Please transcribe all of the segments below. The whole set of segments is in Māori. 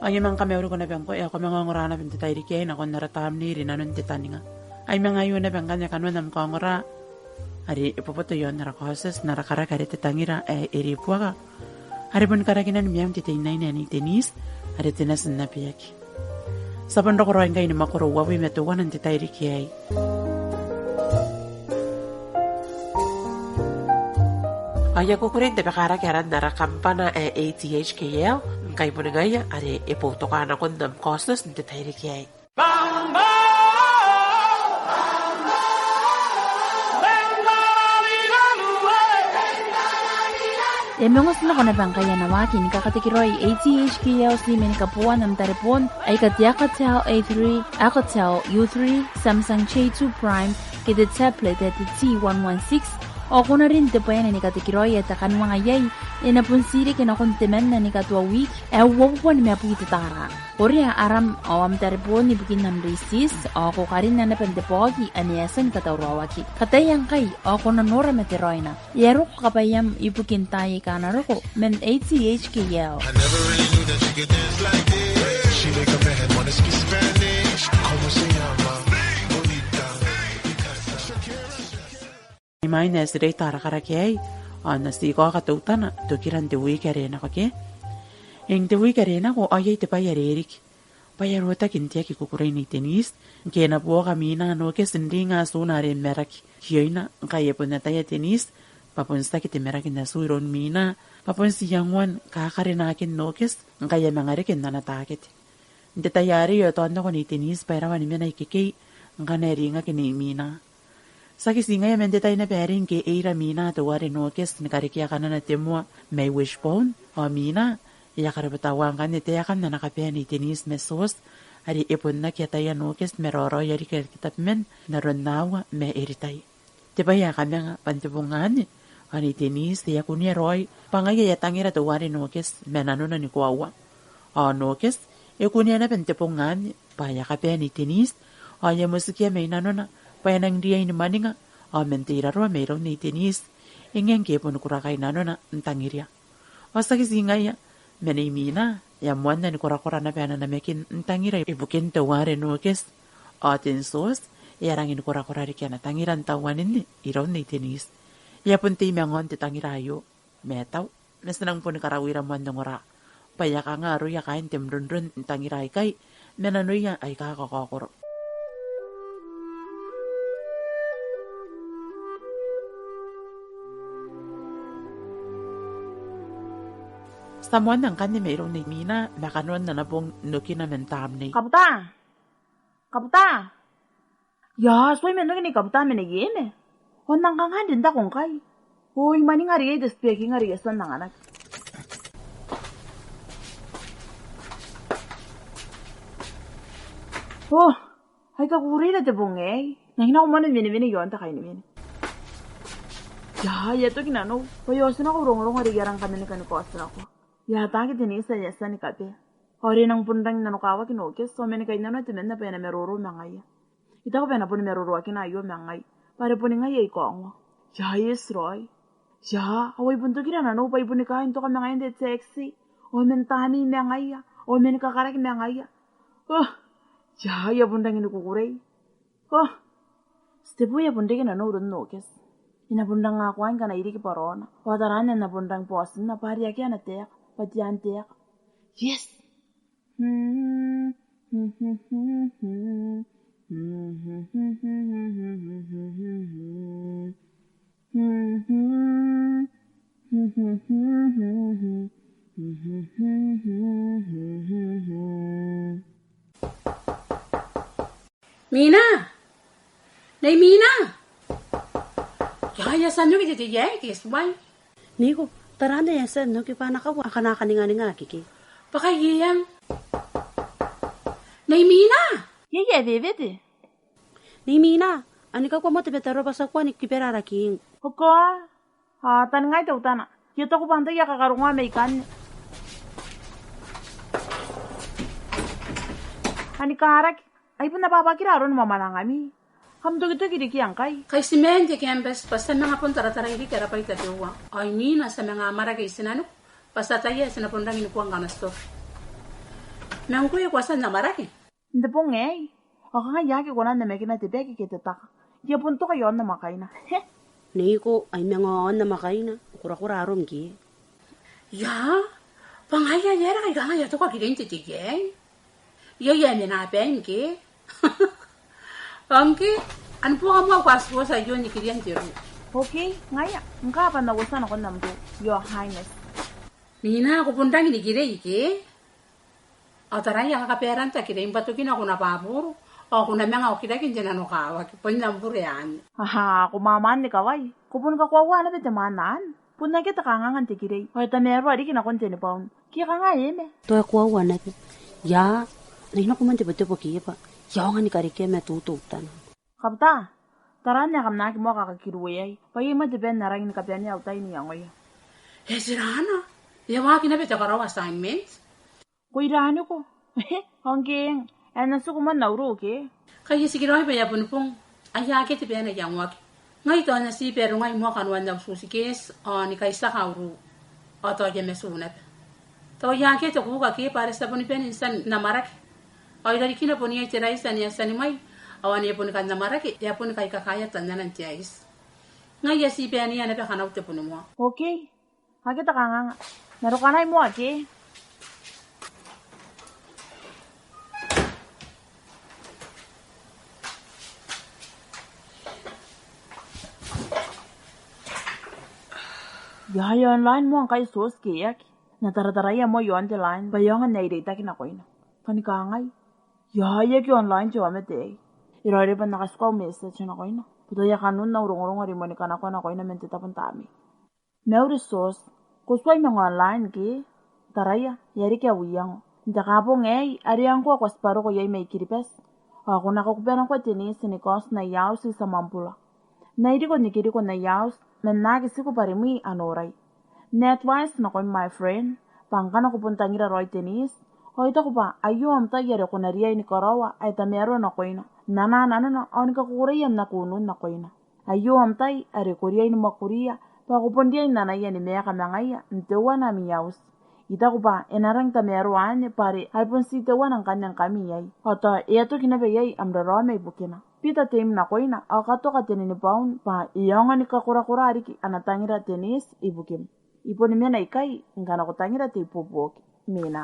Ay man kami uro ko na bang ko, ako mga ngura na binti tayo kaya na kung naratam ni rin anong titaninga. Ay mga yun na bang kanya kanwa nam ko ngura. Ari ipopoto yon narakoses narakara kare titangira eri puaga. Ari pun karakinan miyam titinay na ni tenis, ari tinas na piyaki. Sa pando ko roin kayo ni makuro wawi metuwan ang titayo kaya. Ay ako kurin de bakara kaya narakampa na ATHKL. Kay mo na gaya, ari ipoto ka na kung nam kostos ng titayo kaya. Emengos na ko na bang kaya nawaki ni kakatikiroy ATHKL si menikapuan ng taripon ay katiakatel A3, akatel U3, Samsung J2 Prime, kiti tablet at T116 o kung na rin tapayan na ni katikiroy at akan mga yay inapunsiri kinakuntimen na ni katwa week wapuan may apu ititara. Korea aram o am taripon ni bikin ng resist o kukarin na napandepogi aniyasan katawrawaki. Katayang kay o kung nanura matiroy na. Yaro kapayam ibukin tayo ka na roko men ATHKL. I never really knew that you could dance like this. She make a man wanna speak Spanish. Como se llama? Bonita. Imay na siray tara karakay. Nasi ko katutan na tukiran dewi karena kake. Ing dewi karena ko ayay te payarerik. Payarota kintia ki kukuray ni tenis. Kena po kami na no ke sindi nga sunarin merak. Hiyoy na kaya po na tayo tenis. Papunsta kiti merakin na suiron mina. Papunsi yangwan kakarinakin no kes. Kaya mangarikin na natakit. Hindi tayari yo tondo ko ni tenis para manimya na ikikay. Ang kaneringa kini mina. Sa kisinga ya mende tayo na pering ke eira mina tuwari nokes nakarikia ka na natimwa may wishbone o mina iya karabatawa ka nitaya ka na nakapaya ni tenis mesos ari ipon na kya tayo nokes meroro yari kitap men naron nawa may eritay. Diba ya kami nga pantibungan o ni tenis tiya kunya roy pangaya yatangira tuwari nokes menano na ni kuwawa. O nokes kunya na pantibungan paya kapaya ni tenis o ya musikia may nano na Paya nang diya ni maninga, mentira ro mayroon ni tenis, ingeng kepon kurakay nano na ntangirya. O sa kisingay, menimina, yamuan na ni kurakura na pena na mekin ntangira ibukin tawari nukes, o tinsos, yarangin kurakura rikya na tangiran tawanin ni, iraw ni tenis. Yapon ti mengon ti tangirayo, metaw, nasanang po ni karawiran mo ng ura. Paya ka nga ro yakain timrunrun ntangiray kay, menanoy ay kakakakuro. Samuan ng kanya mayroong ni Mina, makanuan na nabong nuki na mentam ni. Kabuta! Kabuta! Ya, soy menos ni kabuta me negene. Honang kang handin da kong kay. Hoy, mani nga rin despeki nga rin sa nanganak. Oh, hay kakuri na jabong eh. Nahina ko manan vini yon ta kay ni vini. Ya, yato kinano. Payosin ako rong-rong nga rin kami ni kanikosin ako. Ya taki tinisa yasa ni kape. Hori nang pundang nanukawa kinokes so meni kay nano timen na pena meroro mangay. Ita ko pena pun meroro kinayo mangay. Pare pun nga yai ko ngo. Ya yes roy. Ya away bunto kina nano pay pun kain to kami ngayon det sexy. O men tani mangay. O men kakarak mangay. Oh. Ya pundang inukukuray. Oh. Stepu ya pundang nano urun nokes. Inapundang nga kuwain ka na iri ki parona. Wadaran na napundang posin na pariya kya na tek. Patian tek. Yes! Mina! Nay Mina! Kaya saan nyo kita yekis, bay? Niko, tarana yasan no kipa nakawa kanakaninga kiki. Pakayiyang. Nay Mina! Yeye bebete. Ni Mina, ani ka kwa mo tebetaro basa kwa ni kiperara king. Hoko, tan ngay tau tana. Kito ko pantay ya kakarunga may kan. Ani karak, ay pun napapakiraron mamalangami. Hamdog-dog iriki ang kay. Kay si Mente Kembes, basta mga pun tara-tara hindi kaya pa itatuwa. Ay Mina sa mga amara kay sinano, basta tayo sinapundang inukuang ganasto. Nang kuya kwasan na maraki. Hindi po ngay. Ako nga yaki ko na namekin na tibeki kititak. Iya punto kayo na makay na. Niko, ay mga na makay na. Kura-kurarom ki. Ya, pangaya yera kay gana yato ka kirin titigay. Iya na ben ki. Angki, ano po ka mga kwasko sa iyo ni Kirian Tiru? Okay, ngaya. Nga pa nagusan ako namdo. Your Highness. Mina, ako pundang ni Kiri ki. O taray, ang kaperan ta Kiri, batukin ako na paburo. O kung naman ako kirakin dyan ano kawag, panamburian. Haha, kumaman ni kaway. Kupun ka kwawa na bete manan. Punna kita kangangan ti Kiri. O ita mero adi kinakon tinipaun. Kaya ka nga eme. To ako awan na. Ya, nahina ko man tiba-tiba kiya pa. Yaw nga ni karike me tututan. Kapta, taran niya kamnaki mo kakakiruwe ay. Pagi madiben na rin kapiyan niya utay niya ngoy. Sirana, yawa kinabit ako raw assignments. Kuirano ko. Hanggang, nasu ko man nauro ke. Kaya sige raw ya punupong, ayake ti pena yang wak. Ngay to na si pero ngay mo kanwan daw susikis, ni kaysa kauru. O to ya mesunat. To yake to kuka ke para sa punipen insan namarak. O dari kina po niya tiray sa niya sa nimay. Awan niya po ni kanda maraki, ya po ni kay kakayat na ng tiyais. Ngay ya si niya na pakanaw te po ni mo. Okay. Hakita ka nga. Narukanay mo ake. Yaya online mo ang kay sos kiyak. Natarataraya mo yon the line. Bayangan na irita kinakoy na. Kanikangay. Yaya ki online jo amete. Irari pa nakasukao message na koy na. Putaya kanun na urong-urong ari mo ni kanako na koy na mentita pantami. Meuri sos. Kusway mga online ki. Taraya. Yari kya wiyang. Ndakapo ngay. Ariyan ko ako asparo ko yay may kiripes. Ako nakakupyan ko tinis ni kos na yaos sa mampula. Nairi ko nikiri ko na yaos. Menagisi ko parimi anoray. Netwise na ko my friend. Pangka na kupunta ngira roy tenis. Hoita ko pa, ayo am tayari ko na riya ni Karawa ay tamero na ko ina. Nana na, awan ka kukuriyan na kunun na ko ina. Ayo am tay, ari kuriya ni makuriya. Pakupundiya ni nanaya ni mea kamangaya, ntewa na miyaws. Ita ko pa, enarang tamero ane pare, ay pun si tewa ng kanyang kamiyay. Ata, eto kinabiyay amraro may bukina. Pita team na ko ina, akato ka tininipaun pa, iyangan ni kakura-kura ariki, anatangira tenis, ibukim. Ipo ni mena ikay, nga nakutangira te ipupok. Mina.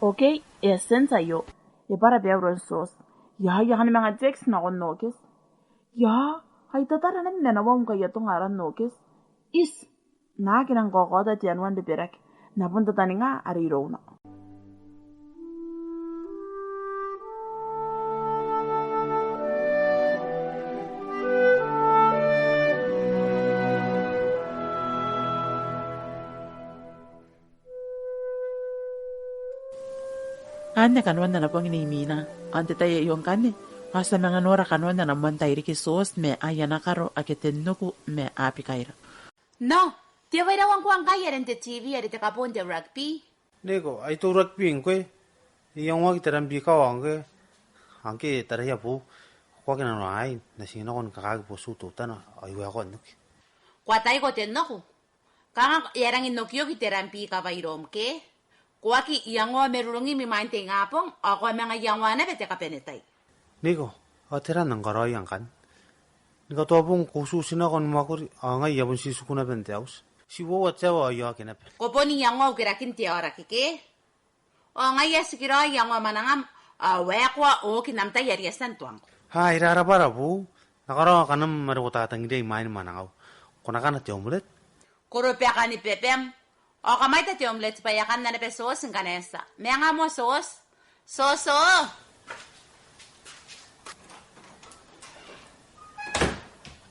Okay, essence ayo. E para beawron sos. Ya ni mga text na kon nokis. Ya, ay tatara na menawang kaya tong aran nokis. Is, nakinang kokoda tiyan wan de perak. Napunta tani nga ariro na. Ane kanwan na napang inimina. Ante tayo yung kane. Asa mga nora kanwan na naman tayo rikisos me ayana karo akiten nuku me api kaira. No, te vairawan ko ang kaya rin te TV ari te kapon te rugby. Neko, ay to rugby ingwe. Iyang wag taram bi ka wangge. Angke taraya bu. Wag na no ay nasina kon kakag po suto tana ay wa ko nuk. Kwatay ko te no ko. Kanga yarang inokyo ki terampi ka vairom ke. Kuaki iyangwa merulungi mi mainte ngapong ako mga iyangwa na bete kapenetay. Neko, atera nang karay ang kan. Nika to pong kususin ako makuri angay yabon si sukuna bente aus. Si wo atsawa ayo kinap. Kopo ni iyangwa ukirakin te ora kike. O ngay yasikira iyangwa manangam wekwa o kinamta yariasan tuang. Ha irara para bu. Nakara kanam maruta tangide main manangaw. Kunakana te omulet. Kurupya ka ni pepem. O kamay tati omelette pa yakan na nape sauce ng kanesa. May nga mo sauce. Soso!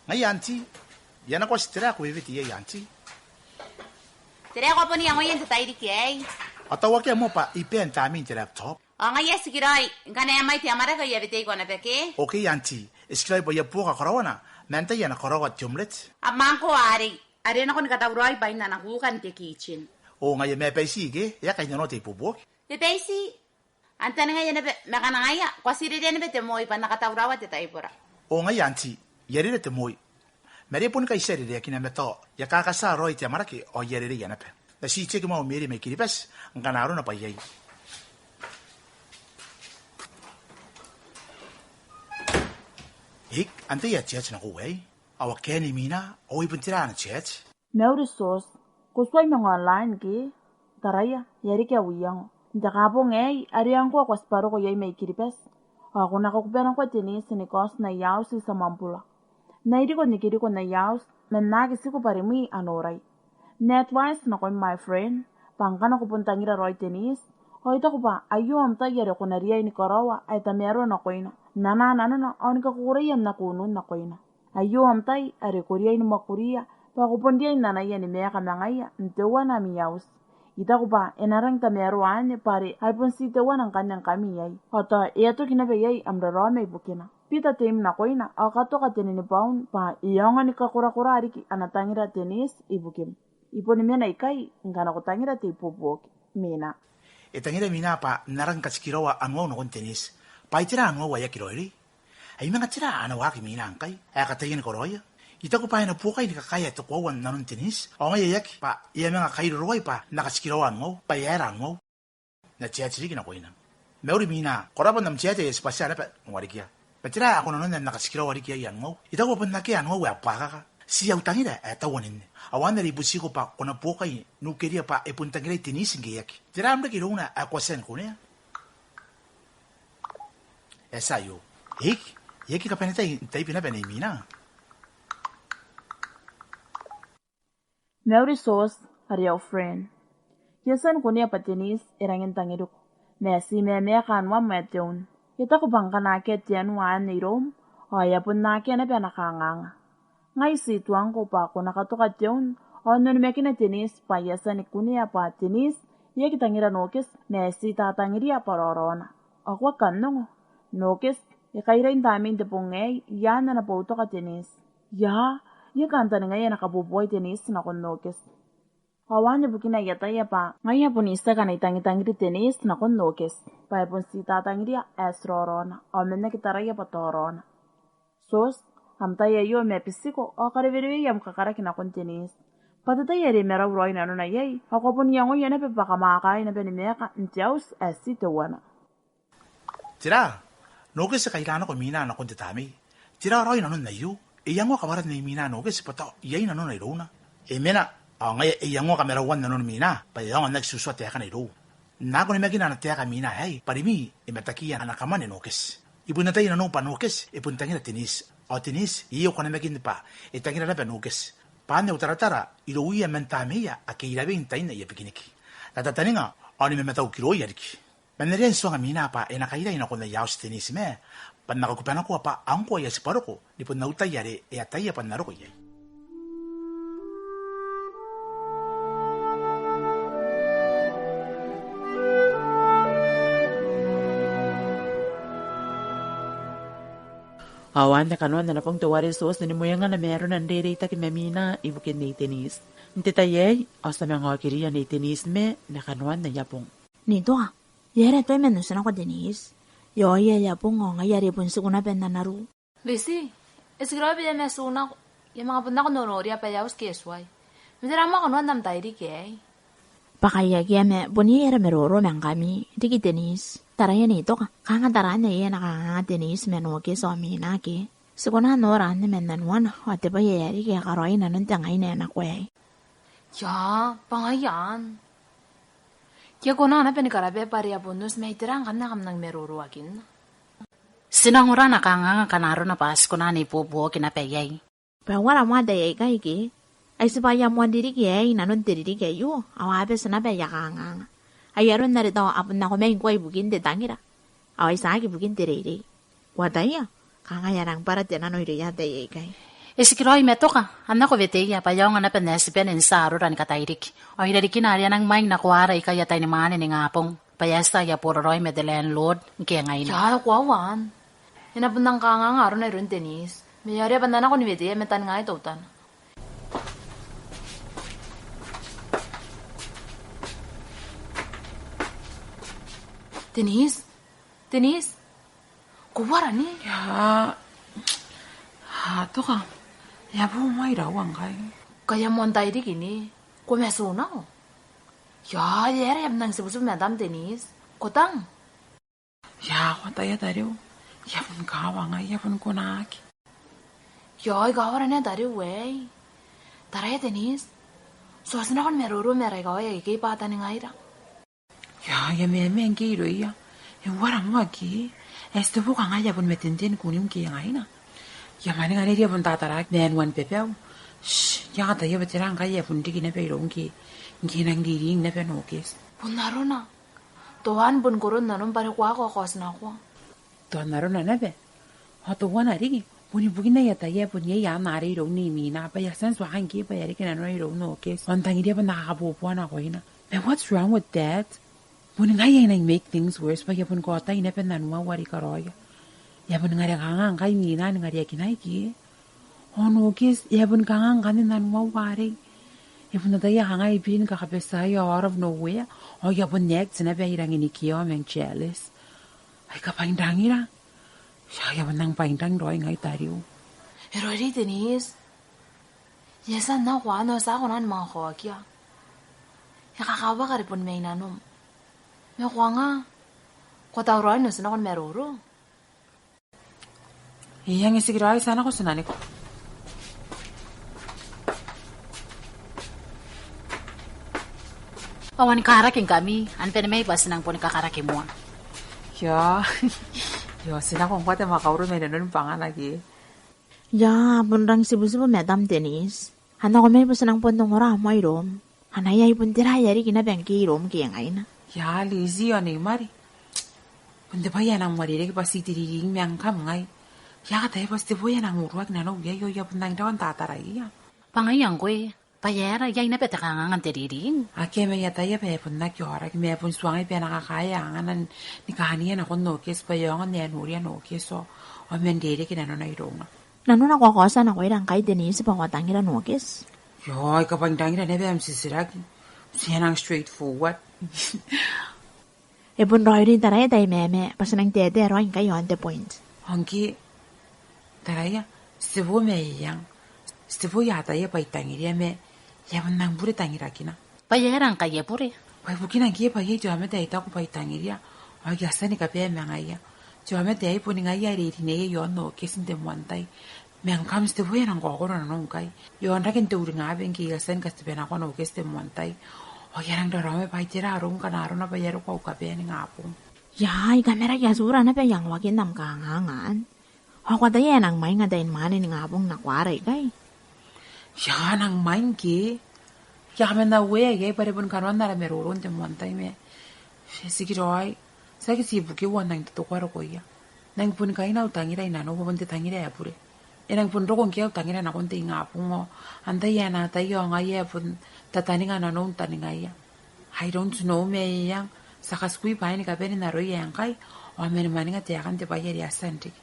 Nga yanti. Yan ako stira ko ibiti ya yanti. Tira ko po niya ngayon sa tayo di kiyay. Atawa kaya mo pa ipen tamin ti laptop. O nga yes, sigiray. Nga na yamay ti amara ko yabitay ko na peke. Okay yanti. Iskilay ba ya po ka karawana. Menta yan akarawa ti omelette. Amang ko ari. Ari na ko nakatawroy ba na nakukan ti kitchen. O nga may paisige, ya kanya no ti pubok. Ti Daisy, Anta nga yan makanangaya. Kwasiri rin ba temoy pa nakatawrawat ita ipura. O nga yanti, yarire te moi. Meri pun kai seri de kina meto, ya kakasa roi te maraki o yarire yanape. Da si cheki mau meri me kiripes, nganaro na payai. Ik, ante ya chech na kuwei. Awa keni mina, o ipuntira na chech. Meuri sos, kuswai mengo online ki, taraya, yari kia wiyango. Ndakapo ngei, ariango kwa sparo ko yai me kiripes. Ako nakakupena kwa tenis ni kos na yaus si samampula. Nairi ko nikiri ko na yaus, menagi siku parimi anoray. Netwise na ko my friend, pangkana ko puntangira roy tenis. Hoy ko pa, ayo amta yare ko nariya ni karawa, ay tamero na ko ina. Nana, onika kukurayan na kunun na ko ina. Ayo amtay, are kuriya ni makuriya, pa kupundiya nanaya ni mea kamangaya, ntewa na mi yaus. Ita ko pa, enarang tameroan pare, ay pun si tewa ng kanyang kami yay. Ota, eto kinabayay amrarame bukina. Pita team na ko ina, akato ka tininipaun, pa iyonga ni kakura-kurari ki anatangira tenis ibukim. Ipo ni mena ikay, nga nakutangira ti ipupuk, mina. Etangira mina pa narang katsikirawa anwaw na kon tenis. Pa itira anwaw waya kiroiri. Ay mga tira anawaki mina angkay, ay katayin ko roya. Ita ko pa na pukay ni kakaya to kuwan nanon tenis. O ngayayak pa iya mga kairuruay pa nakatsikirawan mo, payaran mo. Na tiyatirikin ako ina. Meuri mina, korapan nam tiyate espasyal pa ngwarikia. Patira ako nanon na nakatsikirawariki yan mo. Ita ko pa nakiyan mo wapaka ka. Siya utangira tawanin. Awan na ribusi ko pa kung napukay nukeria pa ipuntangira tenis ngayak. Tira amda kiruna akwasen ko niya. Esayo. Yeki ka penitay pinapinay mina. Meuri sos, ariyaw friend. Yasan ko niya patinis, irangin tangiruk. Mesi mea kanwa meteon. Kita ko bang kanaket yan waan ni Rome, o ayapun nakya na pinakanganga. Ngay si tuang ko pa kung nakatukat yun, o nunumeki na tinis pa yasan ni kunia pa tinis, iya kitangira nokis, mesi tatangiriya parorona. Ako kanong, nokis, ikairain taming tepungay, yan na naputo ka tinis. Ya, iya kanta ni ngayon nakabubuhay tinis na kundokis. Awan niya bukin na yataya pa, ngayon po nisa ka na itangitangiri tinis na kundokis. Paya po si tatangiri esrorona, o mena kitaraya pa torona. Sos, amtaya yo me pisiko, o karibiriwi yam kakarakin akong tinis. Patataya rin meraw roy na na yay, ako po niya ngayon na pipakamakay na pinimeka, ntiyaws esi tewana. Tira, nokis sa kailangan ko mina na kuntitami. Tira roy na nun na yu. Iyang mo kamarat na mina nokis pato, iyay na nun na iruna. Mena, ngay iyang mo kamerawan na nun mina, payang ang nagsuswat ya ka na iru. Nako ni magina na tiya ka mina ay, parimi, imatakiyan na kaman ni nokis. Ibunatay na nung panokis, ipuntangin na tinis. O tinis, iyo ka na magin pa, itangin na panokis. Paano utaratara, iluwi ang mentamiya, akilabing tayo na iyapikinik. Natatani nga, o ni memataw kiroy yariki. Manariyan so nga mina pa, inakairay na ko na yaos tinis me. Pan nakakupanan ko pa, ang ko ay asiparo ko, di po nautay yari, atay pan naro ko yay. Awan na kanuan na napong tuwari sos na nimuya nga na meron ng dirita ki memina ibukin ni tenis. Ntitayay, o sa mga kiriya ni tenis me na kanuan na yapong. Nito ah, yara to'y menusan ako Denise. Yo yapong o nga yari pun siguna penda naru. Bisi, esgrabe ya mesuna yung mga punta ko nunori pa yaus kesway. Miserama ko nuan namtayri kay. Pakaya kaya me, buni yara meroro men kami, diki Denise. Taraya nito ka, kangataraan na iya nakakanga Denise menuki so amina ki. Siguna noran ni menanwan, o tiba yari kaya karoy na nun tangay na anak way. Ya, pangayan. Kaya ko na pinikarabe pari abunus may tirang kan na kam nang meruruakin. Sinangura na kanga kanaro na pas ko na ni pupuo kinapayay. Pawara mo dayay kay ki. Ay sabaya mo diri kay nanon diri kayo. Awabe sa nabaya kanga. Ayaron na rito apun na kumain ko ay bugin de tangira. Away sa aki bugin diri. Wadaya. Kanga yarang para tinanoy riya dayay kay. Isikiro ay meto ka. Anak ko veteya pa yaw nga na penesipen in saro ran katayrik. O hirari kinarya ng maing nakuara ikaya tayo ni manin ni ngapong. Payasta ya puro roy medelen load. Kaya ngayon. Ya, kwawan. Inabundang ka nga aron na rin Denise. Mayari pa na ako ni veteya metan nga ito utan. Denise? Kuwara ni? Ya, toka. Ya po mayra wang kay. Kaya mo antay di kini. Kumeso na ko. Ya, yere yam nang sibusu Madam Denise. Kotang. Ya, ko tayo tayo. Ya pun kawa nga, ya pun kunaki. Ya, igawara na dari wey. Taray Denise. Suasin akon meruro meray gawaya ikay pata ni ngaira. Ya, meme ang kiro iya. Yung warang wagi. Este po ka nga ya pun metintin kunim kaya ngay na. Ya mani nga niya pun tatarak men wan pepew. Shh, ya nga tayo batirang kaya pun digi na peirong ki. Ngi nang diring na penokis. Punaro na. Tuhan pun kurun na nung pare kwa ko kos na ko. Tuhan naro na nabe. Tuhan na rigi. Puni bugin na yata ya pun ya nari rong ni mina pa ya san so hangi pa ya rigi na no rong no kes. Ontang dia pun nakakapupuan ako ina. Man, what's wrong with that? Puni nga ya nang make things worse pa ya pun kota ina pen nanwa wari karoya. Ya pun nga kangang kay mina nga ria kinay ki. Ono kes ya pun kangang kanin nanwa wari. Ya pun nataya hangay pin kakapesay out of nowhere. O ya pun next na pa irang inikiyo mang jealous. Ay kapaindang ira. Siya ya pun nang paindang roy ngay tariw. Pero eri Denise. Yesan na kwa no sa ako nan mga kwa kya. Yakakawa ka rin pun may nanom. May kwa nga. Kwa tao roy no sana kon meruro. Iyang isigiro ay sana ko sunani ko. Pawan karaking kami. An penamay pas nang pun kakaraking mo. Ya. Yo, sina kong kwate makauro may nanon pa nga lagi. Ya, punrang sibu-sibu Madam Denise. Hana ko may pasanang puntong ora mo irom. Hana ya ipun tira yari kinabengki irom kaya ngay na. Ya, lazy yun eh, Mari. Punta pa yan ang maririg pa si tiriring miyang kam ngay. Ya, tayo pa si po yan ang uruwag na no. Ya, ya, puntang dawan tataray ya. Pangayang ko eh. Payera, yay na peta ka nga nga tiriring. Ake may yataya pa pun na kyorag. May pun suwangay pa nakakaya nga nan nikahaniyan ako nokis pa yung nga nuriya nokis. So, o mendere kinano na irong. Nano na kwakosa na ko irang kay Denise pa kwatangira nokis. Yo, ikapandangira na ba ang sisirag. Siya nang straightforward. Ipun roy rin taray day meme. Pasanang tete roy kayo on the point. Hangki, taraya, sibo may yang. Sibo yata ya pa itangiria me. Yaman nang buri tangira kina. Payerang kaya pure. Pai bukina kia pa ye juame da ita ko pa itangiria. O gyasa ni kapya me ngaya. Juame da ipo ni ngaya ri ne yon no kesin de muantay. Men kam sibo yan ang ko na nung kay. Yon rakin tu ring aben ki yasan ka sibe na ko no kes de muantay. O yarang da rame pa itira arong kanaro na bayero ko kapya ni ngapong. Ya, ikamera yasura na pa yang wakin nam kahangan. Ako da yan ang may nga dahin mani ni ngapong nakwaray kay. Ya nang main ki. Ya kami na we ye pare pun karon na meron te montay me. Siguro ay sa ki buki wan nang to kwaro ko ya. Nang pun kai na utangira ina no pun te tangira ya pure. Enang pun ro kon kia utangira na kon te ngapung o. Anda ya na tayo nga ye pun tataninga na no taninga ya. I don't know me yang sakaskui pa ni kapeni na ro yang kai. O men maninga te akan te bayar ya santik.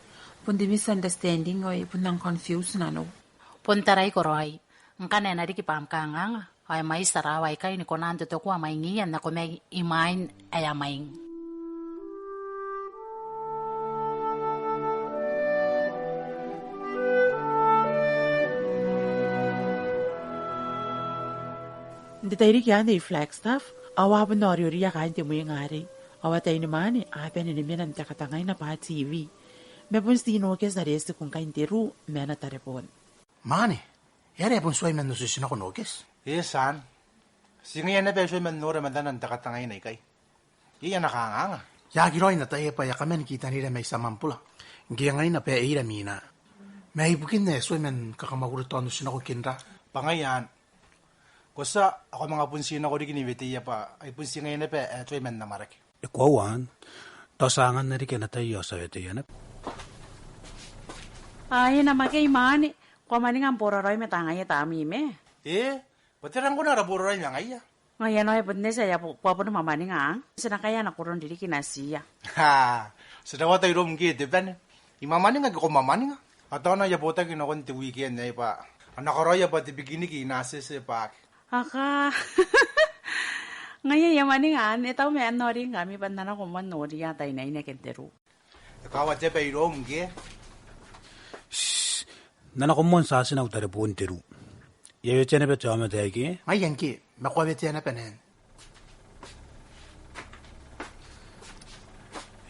Pun di misunderstanding o pun nang confused na no. Puntaray ko roy. Ang kanena di kipam ka nga. Ay may saraway kay ni konanto to ko may ngiyan na ko may imain ay amaing. Hindi tayo kaya na Flagstaff. Awa pa na ori ya kain ti mo yung ari. Awa tayo naman apen ni minan ta katangay na pa TV. May pun sino ke sa resto kung kain ti ru mena tarepon. Mani, yari pun suay man nususin ako nokis. San. Singayan na beso man nura madanan takatangay na ikay. Iyan nakanganga. Yagiroy na tayo pa yakamen kita nila may samampula. Gaya ngayon na pa ira mina. May bukin na suay man kakamaguruto nususin ako kinra. Pangayan. Kusa ako mga punsin ako di kinibitiya pa. Ay punsin ngayon na pa suay man namarak. Ikuawan. Tosangan na rin na tayo sa ito yan. Ay na magay mani. Kumani nga pororoy metangay tami me. Batirang ko na raburoy nga ngaya. Ngayon ay pwede saya po na mamani nga. Sana kaya nakuron dili kinasiya. Ha, sadawa tayo rumgi, diban. Imamani nga ko mamani nga. At ako na yabutan kinakon ti weekend na ipa. Ang nakaroya pa ti bikini ki nasis pak. Aka. Ngaya yamani ngan etaw me nori ngami bandana ko man nori ya tay na ina kenteru. Kawa tepe irom ke. Nana ko mon sa sina utare pun teru. Ye chene pe chama te ki. Ai yanki, me kwa bete na penen.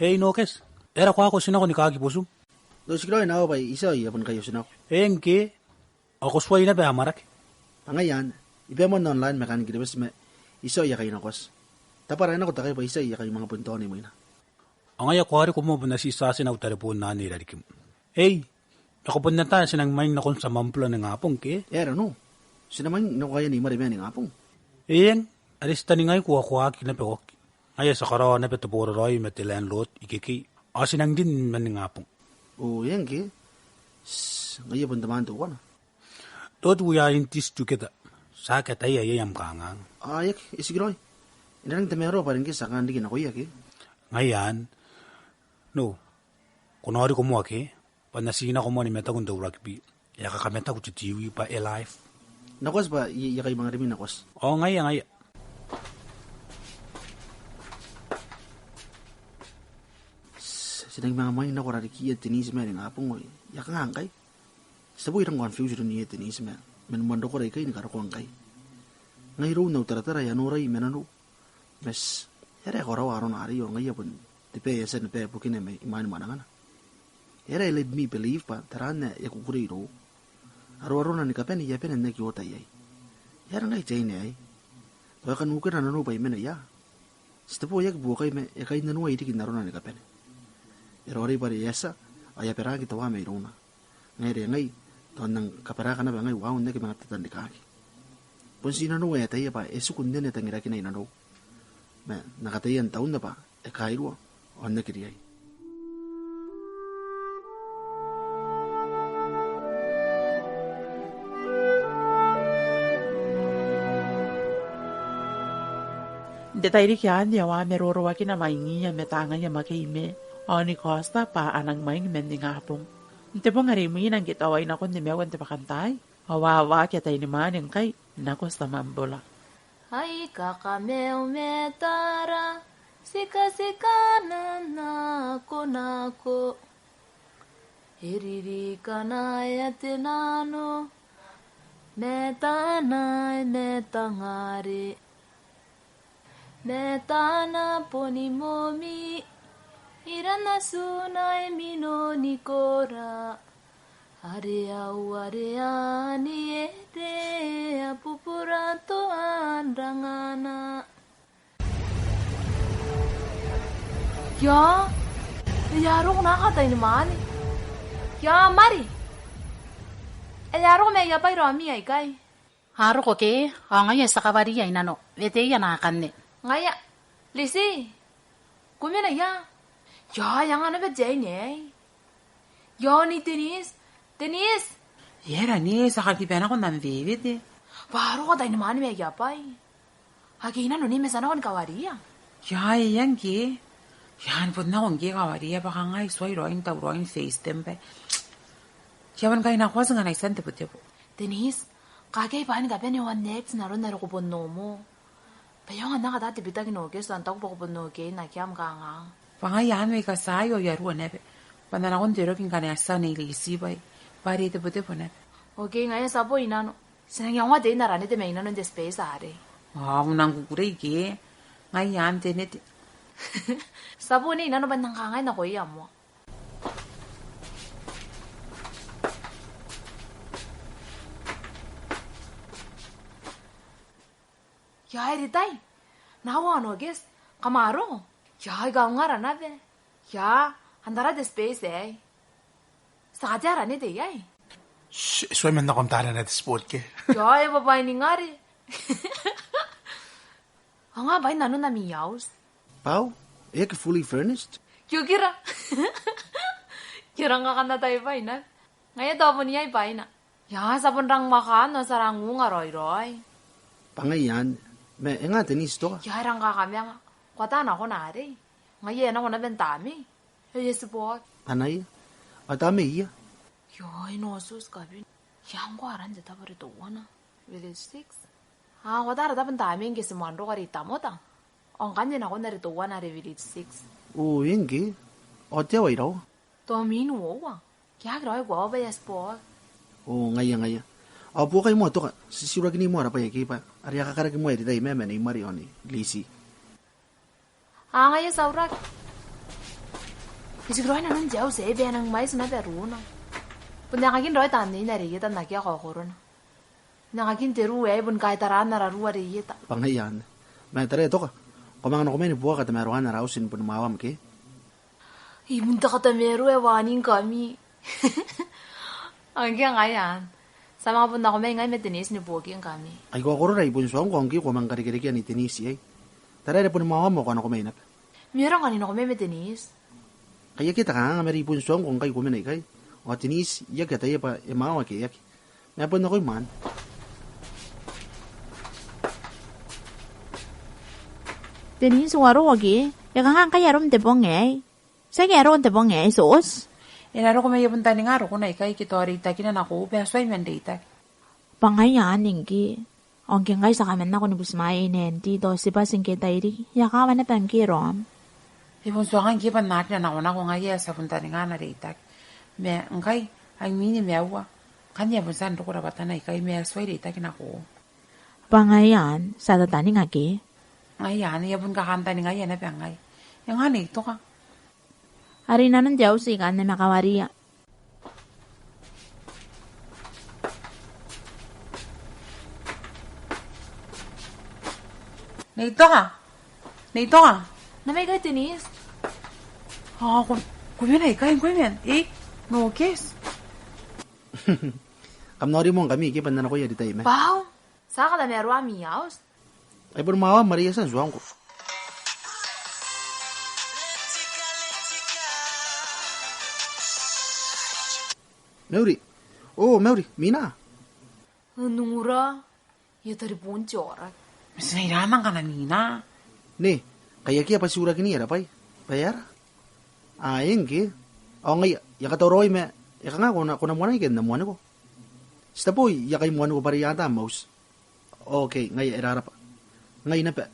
Hey nokes. Era kwa ko sina ko ni ka ki posu. Do sigro na ba isa ya pun kayo sina. Enke. Ako sway na ba amarak. Pangayan, ibe mo online mekan gidebes me iso ya kayo nakos. Tapara na ko takay pa isa ya kayo mga punto ni mo ina. Angaya kwari ko mo na si sa sina utare pun na ni radikim. Hey. Ako pun na ta sinang main na kon sa mamplo ng ngapong ke. Era no. Sinamang no kaya ni marime ni ngapong. Iyeng, arista ni ngay kuha kinapewak. Ay sa karawa na petapuro roy metilan lot ikiki. Asinang din man nga pong. O yan ki. Ngayon pun tamaan to na. Tot we are in this together. Sakit ay ayam kangang. Ayak, isigroy. Inarang tamero pa rin ki sa kandigin ako yak eh. Ngayon, no. Kunwari ko mo aki, panasina ko mo ni meta kong daw rugby. Yaka kameta ko TV pa alive. Nakos ba, yakay mga rimin nakos? Oo, ngaya. Sinang mga main ako rariki at tinis men nga pong yak nga angkay. Sa po irang confusion niya tinis men. Menumando ko rin kay nagkaro ko angkay. Ngayon na utaratara yan oray menano. Mes, yara ako raw aron ari o ngayon pun. Tipe yasan na pe pukin na may iman manangan. Yara let me believe pa taran na yakukuri ro. Aro-aro na ni kapen iya pen na kiota yai. Yara ngai chain ai. To kan ukir na no bai mena ya. Stepo yak bukai me yakai na no ai dikin naro na ni kapen. Erori pare yasa aya pera kita wa me rona. Ngai re ngai to nang kapera kana ba ngai wa unne ke mga tatan dikaki. Pun sina no ya tai pa esu kunne ne tangira kinai na no. Me nakatayan taun na pa e kairo onne kiriyai. Detairi kian dia wa meroro wa kina maingi ya metanga ya makeime. Oni costa pa anang maing mending apong. Nte po ngari mo nang kitaway na kon mewan te pakantay. Hawa kya tayo naman yung kay nakos mambola. Ay kakameo metara sika nako nako. Hiriri kanaya tinano metanay metangari. Metana ponimomi irana sunai mino nikora area ni ede apupurato andangana. Ya yaro ko nakatay naman. Ya mari yaro ko may yapay rami ay kay haro ko ke angay sa kabari ay nano vete ya nakanne. Ngaya, Lisi, kumena ya. Ya, yang ana bejay ne. Ya ni Denise. Yera ni sa kakipena ko nang vivid eh. Baru ko tayo naman may yapay. Hagina no ni mesana ko ni kawariya. Ya, yan ki. Yan po na kong ki kawariya baka nga isway roing tawroing face tempe. Yawan kayo nakwas nga naisan tepo. Denise, kagay pa ni gabi ni one next naroon ko puno mo. Bayang anak dati bitagin oges ang tawag ko puno kay nakiam ka nga. Pangayan may kasayo yaruan nebe. Pananakon tiro king kanasa na ilisibay. Pari tepo nebe. Okay, ngayon sabo inano. Sinangyang wa din narani te may inano ng space are. Unang kukuray ki. Ngayon tinit. Sabo ni inano ba nang kangay na kuya mo? Yay ritay. Nawa no guess. Kamaro. Yay gaungara na be. Ya, handara de space eh. Sakajara ni de yay. Sway man na kontara na sport ke. Yay babay ni ngari. Nga bay nano na miyaws. Pau, ek fully furnished? Kira. Kirang ka na tayo bay na. Ngayon daw po niya ibay na. Ya, sabon rang makano sarang nga roy. Pangayan, me nga tenis to. Ya, rang ka kami nga. Kwata na ako na rin. Ngayon ako na bentami. Yes, po. Panay, atame iya. Yoy, no, sus, kabin. Yang ko aran dito pa rito, wana. With his six. Ako tara tapon taming kisi mando kari tamota. Ang kanya na ako narito 1 na Village 6. 오, 왠기? 어때와 이러? To minuwa. Kaya grabe ko ba yes po. 오, ngaya. Buka mo to ka. Sisura gini mo ara pa yaki pa. Ari kakara mo eri dai meme ni Marioni, Lisi. Ngaya saurak. Kasi grabe na nun jaw sa ebe nang mais na daruna. Punakakin roy tani na riya tan nakya ko koron. Nakakin teru e bun kay taran na raruwa riya ta. Pangayan. Ma tare to ka. Komang no komen buka ta meruan na rausin pun mawam ke. Ibun ta kata meru e waning kami. Ang kaya ngayan. Sa mga punta ko may ngay metinis ni Bogi ang kami. Ay ko koro ray pun suang kong ki komang kari-kari ni tenisi ay. Tare pun mawam mo kono komen na. Meron kanino ko may metinis. Kaya kita ka nga meri pun suang kong kay komen ay kay. O tenis yak ta pa e mawa ke yak. Na pun ko man. Denise waro wagi. Yakangan kayarom te bongay. Sa yaron te bongay sos. Inaro ko may punta ni ngaro ko na ikay kitori takinan ako beso ay mandate. Pangayan ninggi. Ang kingay sa kaman na ko ni busmay nenti do si basing kita iri. Yakawan na pangkirom. Ibon suangan kipan natin na ako na ko ngaya sa punta ni nga na reitak. Me ngay ay mini mewa. Kanya pun san ko rabatan na ikay me soy reitakin ako. Pangayan sa tatani ngaki. Ngayon, yabon kakanta ni ngayon na pangay. Yung nga ito ka. Ari na nang jaw sikan na makawariya. Nito ka. Na may kay tinis. Kumin ay kain. No kiss. Kamnori mo kami kipan na ko yari tayo me. Wow. Saka na meru amiyaos. Ay pun mawam Maria san suang ko. Meuri. Oh, Meuri, Mina. Nura. Ya tari bunci orak. Mas nairaman ka na, Nina. Ne, kaya kaya pasura kini era pai. Bayar. Ayeng ki. O ngay, yakatoroy me. Yaka nga kuna mo na ikin na mo ko. Sita po, yakay mo ko pariyata mouse. Okay, ngay erara pa. Ngay na pa.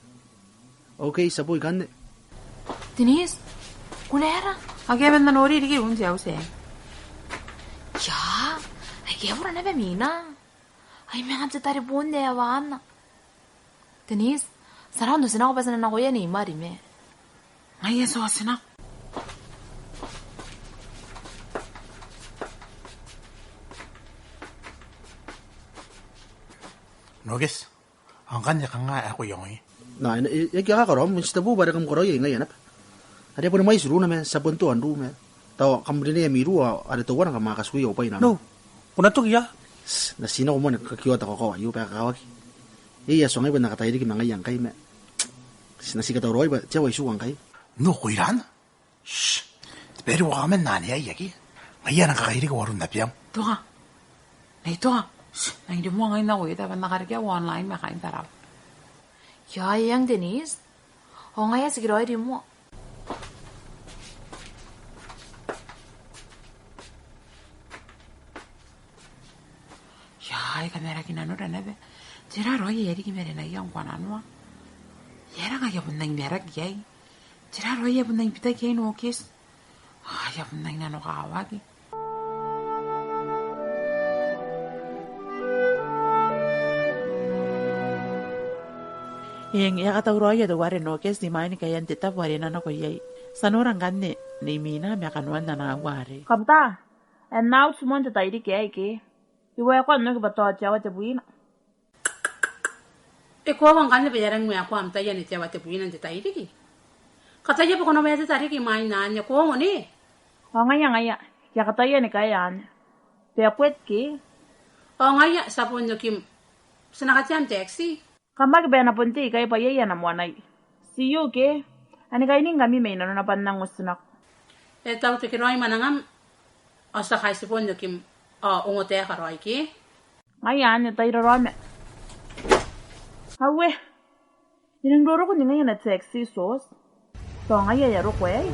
Okay, saboy kan. Denise. Kunera. Again na nori rigi unsi ause. Ya, ay kaya na ba Mina? Ay may nga tari bunde awan. Denise, sarang doon sinako pa sa nanakuya ni Marime. Ay, so sinak. Nogis, ang kanya ka nga ako yung Na, kaya karom, sita po bari kam koroy ngay anap. Ada po na may suru na me, sa puntuan ru me. Tao, kamri na miru, ada tawa na kamakasuyo pa ina. No, kuna to kaya? Nasina ko mo nagkakiwat ako ko, ayo pa kakawag. Iya, so ngay ba nakatayari ki mga yang kay me. Nasikataw roy ba, tiyaw ay suwang kay. No, kuiran? Shh, pero wakaman nani ay yaki. Ngayon ang kakairik ko warun na piyam. Ito ka. Na ito ka. Na hindi mo ngayon na uwi, dapat nakarikya online, makain taraw. Ya, yang Denise. O nga sige roy di mo. Ya, kamera kinano na nabe. Tira roy, yeri kimere na iyang kwananwa. Yera nga yapon na yung merak yay. Tira roy, yapon na yung pitay kay nukis. Yapon na yung nanukawagi. Yang yakataw roy, yadawari nukis, di main kayan titap wari na nako yay. Sanurang gani, ni Mina, mekanuan na nawari. Kapta, and now sumonta tayo di kaya iki. Iwa ko ano ba to jawa te buina. Eko wang kan be yarang mya ko am ta yani jawa te buina te tai diki. Kata ya ko no me te tari ki mai na nya ko ngoni. O ngaya, ya kata ya ni kayan. Pe apuet ki. O ngaya sa pon kim. Sana ka jam taxi. Kamag be na punti kay pa ya na mo nai. See you ke. Ani kay ning kami may na panang usnak. E tau te kiroi manangam. O sa kai se pon kim. O ungote ka roi ki. Ngaya ni tayo rome. Hawe. Yung doro ko ni ngayon na sexy sauce. So ngaya yaro ko eh.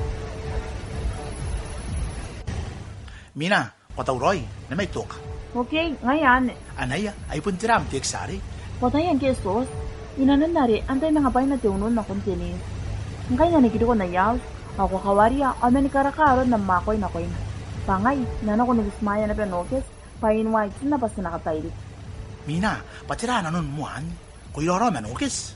Mina, kataw roy, na may tok. Okay, ngayon. Anaya, ay pun tiram tiyak sari. Watay ang kesos, inanan nari, antay mga bay na tiunon na kontinis. Ang kanya nikito ko na yaw, ako kawarya, amen karakaro na makoy na koy na. Pangay, nana ko nabismaya na penokes, painway, sinabas na nakatayrik. Mina, patira na nun muan. Kuiloro manukis.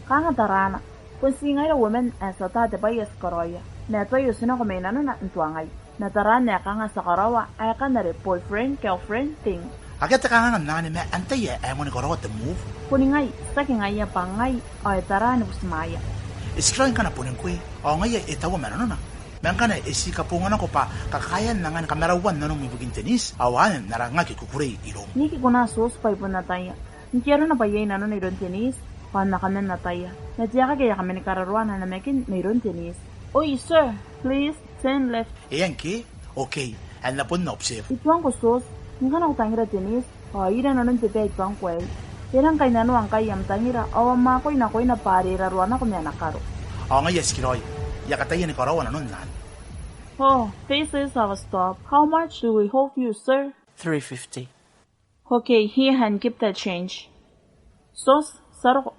Kanga tarana, kung singay na women as a tate bay eskaroya, neto yusin ako may nana na intuangay. Nataran na kanga sa karawa, ay ka na rin boyfriend, girlfriend, thing. Agad ka nga nani me antay ay mo ni koro at move. Kuningay, saking ay pangay, ay taran usmaya. Iskroin ka na punin ko eh. O ngayon, itawa man na. Meron ka na, isikapungan ako pa, kakayan na nga kamerawan na nung mibugin tenis, awanan, naranga kikukurey ilong. Niki ko na sos pa ipon na tayo. Nkiero na bayay na nun iron tenis, paano ka na tayo. Natiya ka kaya kami ni kararuan na namakin na iron tenis. Oy, sir, please, turn left. Iyan ki? Okay, and na po na observe. Ituang ko sos, nga na utangira tenis, ira na nun tete ituang kwel. Irang kay nano ang kayam tangira, awa makoy na koy na pari raruan ako may nakaro. O ngayon, Skiroy, yakatayan ni karawan na nun nan. Oh, faces have a stop. How much do we hold you, sir? $3.50. Okay, here and keep that change. Sos, saro ko.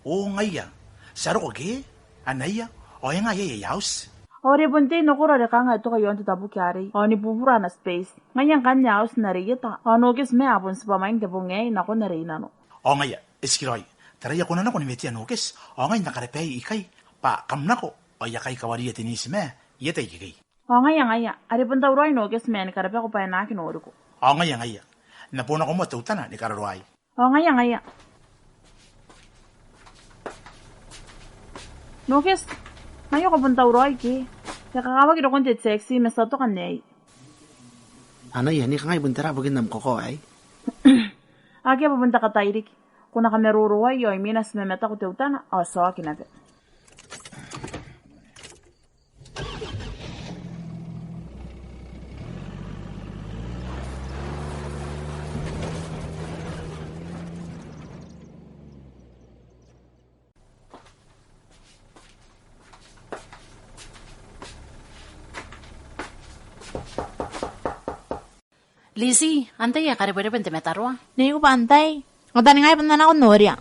O ngayon, saro ko ki? Anaya, o yung ngayon yayaws. Ore bunte no kura de kanga to kayo tabu kyari. Oni bubura na space. Ngayon kanya aus na riyata. Ano gis me abon sa pamain de bungay na ko na reyna no. O ngayon, Skiroy, taraya ko na ko ni Meti Anukis. O ngayon nakarepay ikay. Pa kam na ko, o yakay kawariya tinis me, yetay kikay. O ngaya, ari punta uroy no gis me ni karape ko pa na kinoro ko. O ngaya, napuna ko mo tutana ni kararuay. O ngaya. No gis, ngayon ko punta uroy ki. Kakakawag ito konti sexy, masato ka ney. Ano yan, ika nga ibuntara bagin nam koko ay. Agi papunta ka tayrik. Kung nakameruruay yoy, minas memeta ko tutana, o so kinate. Lizzie, antay ya kare pwede pente metarwa. Nih ko pantay. O tani nga ipan na ako norya.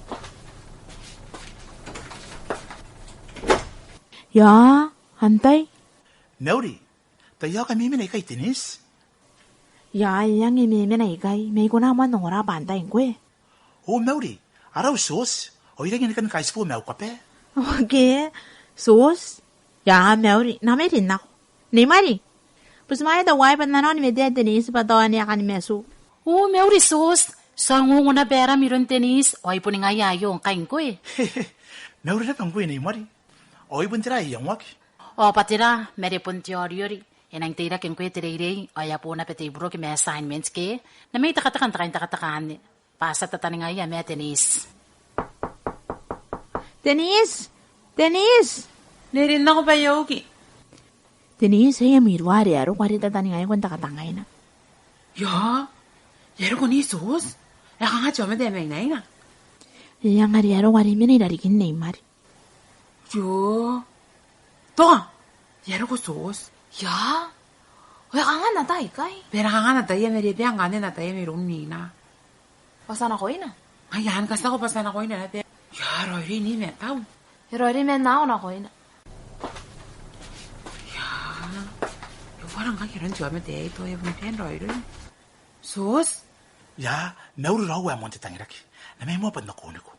Ya, antay. Mewri, tayo ka mimi na ikay tinis? Ya, yang imi na ikay. May ko naman nung ora pantay ko eh. O Mewri, araw sos, o ilagyan kan kais po mew kape. Okay, sos. Ya, Mary, namay rin ako. Ni Mari. Pusmaya daw ay pananaw ni Media Denise patawa niya kan meso. Oh, Mary sos. Sangungo na pera miron tenis. O ay po ni nga yayo ang kain ko eh. Mewri na pang kuya na Mari. O ibon tira iyang wak. O patira, meri pun teori. Enang tira kin kuya tirei. O ya po na pati bro ki may assignments ke. Na may takatakan. Pasa tataning nga iya may tenis. Denise! Denise! Nirin na ko pa yogi. Denise, hey, mirwari aro kwari tatani ngayon kung takatangay na. Ya, yero ko ni sos. Eka nga chome de meng na ina. Yang ngari aro kwari mina irarikin na imari. Yo. Toka, yero ko sos. Ya? 왜 강한 나다 이까이? Pero ka nga na tayo, may ribe ang ganin na tayo, may room nina. Pasana ko ina. Ayan, kasi ako pasana ko ina natin. Ya, roy rin ni metaw. 이러리면 나오나 ko ina. Parang nga kiran chome de ito, yung pen roy rin. Sos? Ya, Mewri raw ay monte tangiraki. Na may mo pa na kuno ko.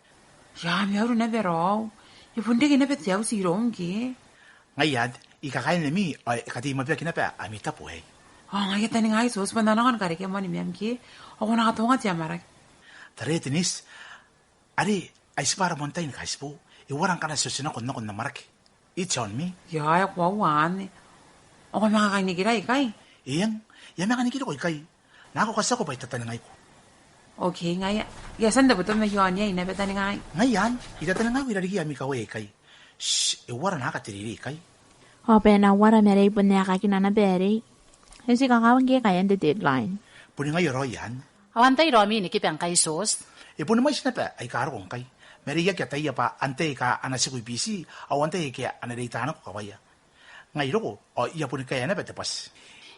Ya, meron na bero. Yung punti kinapit siya si Rongi. Ngayon, ikakain na mi, ay ikati mabiyag kinapa, amita po eh. Oh, ngayon tani nga sos, pananakan ka rin mo ni miyam ki. Ako nakatunga siya marak. Tare, tinis. Ari, ay si para montayin kais po. Iwarang ka na susinakon na kun na marak. It's on me. Ya, kwawan. Ako makakainikira ikay. Iyang, yan makanikita ko ikay. Nako kasi ako ba itatanangay ko. Okay, ngaya. Yasan da ba ito may yuan niya, inabita ni ngay. Ngayon, itatanangay ko ilarigi ami kaway ikay. Shhh, iwaran nakatiriri ikay. O pena wara mere ipon niya kakina na beri. Kasi kakawang kaya kaya the deadline. Puni nga yoro yan. Awantay romi ni kipang kay sos. Ipon naman sinapa, ay karo kong kay. Meriya kaya tayo pa, ante ka anasikoy busy, awantay kaya anadaytahan ko kawaya. Ngayon ko, o iya po ni kaya na betapas.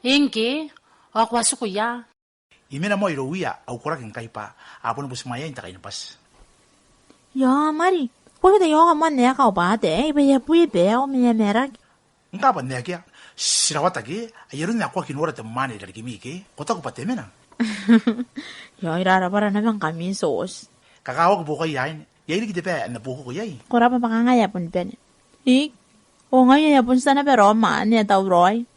Inki, o akwaso ko ya. Ime na mo irowiya, au kurakin kay pa, apo na po sumaya yung takay na pas. Ya, Mari. Kau kita yang aman ya kau bade. Iba ya pui be o me merak. Nga ba nega sirawata ge ayero na kwa kinora te mane dari kimi ke kota ko patemena. Ya irara para na bang kami sos. Kakawa ko buko yain. Yairi ki tepe na buko ko yai. Kora pa pakanga ya pun pen. Ik. O ngayon ya pun sana pero man ya tau roy.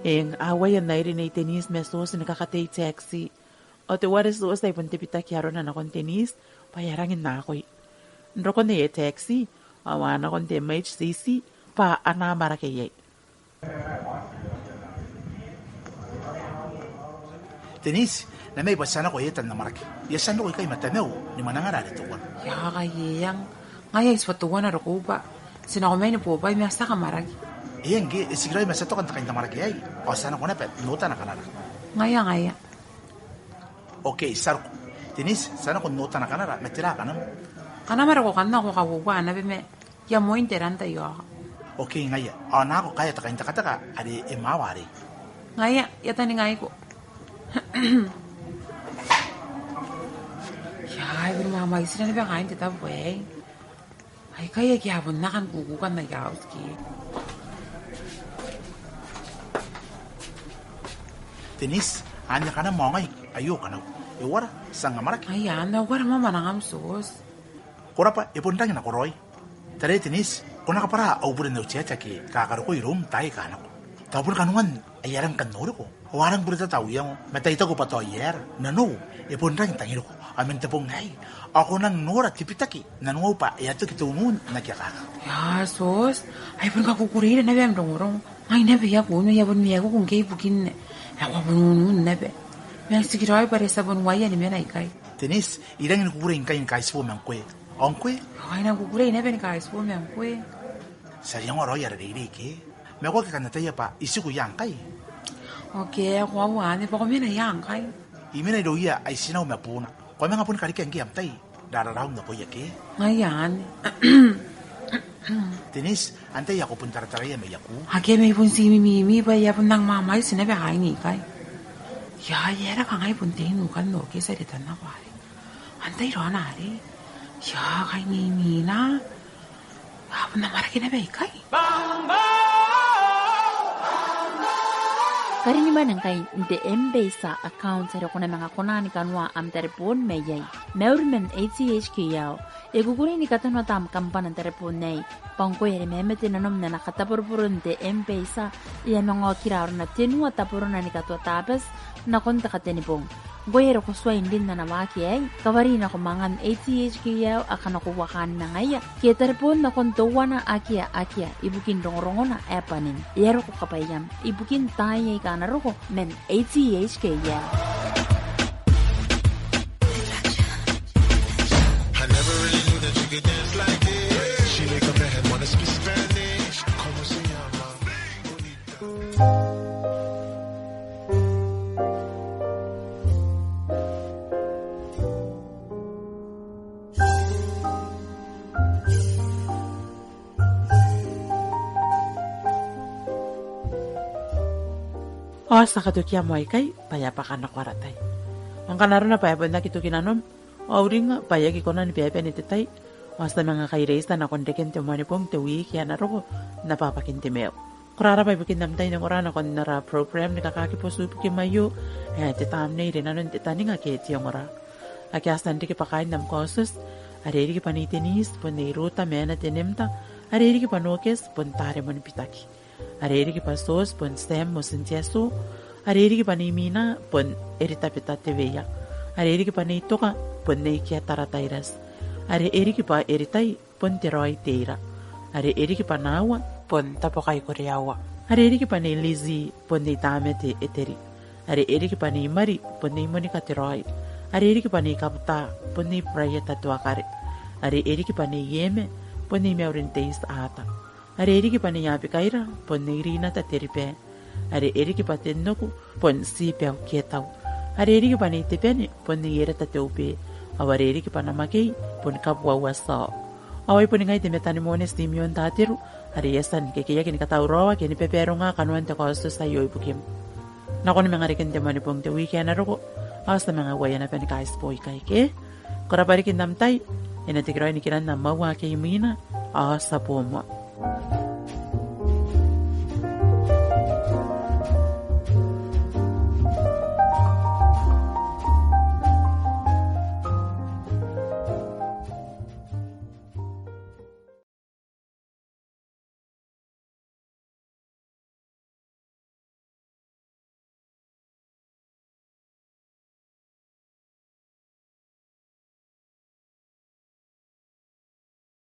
Eng away na rin ay tenis mesos nakakatay taxi. O te waras doos ay puntipita kiaro na nakon tenis, payarangin na ako'y. Nro ko na taxi, awa na kon te MHCC, pa anamara kayay. Tenis, na may basana ko yetan na maraki. Yasan ko ikay matanaw, ni manangarari to wan. Ya kayang, ngayay swatuwan na roko ba? Sinakomay na po ba, may asa ka maragi. Iyan ge, siguro may masato kan takain na maraki ay. O sana ko na pet, nota na kanara. Ngaya. Okay, sarko. Tenis, sana ko nota na kanara, matira ka naman. Kanamara ko kanna ko kawuwa na bime, ya mo interanta yo. Okay, ngaya. O na ako kaya takain takataka, adi imawari. Ngaya, yata ni ngay ko. Ya, ibig mamay sila na ba kain tita buhay? Ay, kaya kiyabon na kan kukukan na yawski. Tenis, anya ka na mga ayo ka na. Iwara, sang amarak. Ay, anda, wala mama nang amsos. Kura pa, ipundang na koroy. Tare tenis, kuna ka para auburin na uchiya ki kakaro ko irum tayo ka na ko. Tapos kanuan, ayarang kanoro ko. Warang burita tao yung matayta ko pa to ayer. Nano, ipundang tangiro ko. Amin tapong ngay. Ako nang nora tipitaki. Nanuaw pa, ayato kitunun na kiyakaka. Ya, sos. Ay, pun kakukurira na biyang dongorong. Ay, nabe ya kuno, yabon miya ko kung kay bukin. Ako bununun nabe. May sigiroy pare sa bunwaya ni Menay kay. Tenis, irang kukurin kayo kais po mang kwe. Ang kwe? Ay, nang kukurin nabe ni kais po mang kwe. Saryang oroy ararili ke. May ako kakanataya pa, isi ko yang kay. Okay, ako awan, ipa ko Menay yang kay. Iminay do iya ay sinaw mapuna. Kung mga pun karikan kiyam tay, dararaw na ko yake. Ngayon. Tenis, antay ako pun tarataraya may ako. Hake may pun si Mimi ba yapon nang mamay sinabi kay ni kay. Ya, yera ka ngay pun tinukan no, kisa ritan na kwari. Antay ro na rin. Ya, kay Mimi na. Yapon na maraki na ba kay. Kariniman ng kay de embesa account sa ko na mga kunani kanwa am telepon mayay. Meurmen ATH kiyaw. Eguguri ni katanwa tam kampan ng telepon nay. Pangkoy rememete nanom na nakatapurpurun de embesa. Iyan mga kirar na tinwa tapurun na ni katwa tapes na konta katenipong. Goyero ko swain din na namaki ay. Kawari na kumangan ATH kiyaw akan nakuwakan na ngaya. Kaya telepon na kontuwa na akia. Ibukin rongorongo na epanin. Iyero ko kapayam. Ibukin tayo ka na roko men ATH kiyaw. I never really knew that you could dance like this. She make a man wanna speak Spanish. Como se llama? Bonita. O, sa katukia mo ay kay, payapakan na kwaratay. Ang kanaro na payapon na kitukinanom, o ring payagi ko na ni Pepe ni Titay, o sa mga kairesta na kondeken tumani pong tuwi kaya na ro napapakintimeo. Kurara pa ibukin namtay ng orana kon nara program ni kakaki po supi mayo, titam na rin anon titani nga keti yung ora. Akias nanti kipakain ng kosos, areri ki panitinis, pon na iruta mena tinemta, areri ki panokes, pon tare mo ni pitaki. Areri ki pasos pon stem mo sintyeso, areri ki panimina pon erita pitate veya, areri ki panito ka pon naikia taratairas, areri ki pa eritay pon tiroy teira, areri ki panawa pon tapokay koreawa, areri ki panilizi pon naitame te eteri, areri ki panimari pon naimoni ka tiroy, areri ki panikapta pon nai prayata tuakare, areri ki paniyeme pon naimaurinteis ata. Areri ki paniyapi kaira, pon nairina ta teripe. Areri ki patennoku, pon sipew kietaw. Areri ki panitipene, pon naira ta teupe. Awareri ki panamakei, pon kapwawasa. Away pon ngay timetanimones timyon tatiru, ariyasan kikiya kinikatawrawa, kinipepero nga kanuan te kosto sa iyo ibukim. Nako ni mga rikin demoni pong te weekend na roko. Asa mga waya na penikais po ikay ke. Kora balikin namtay. Inatigroy ni kiran na mawa kay mina. Asa po mo.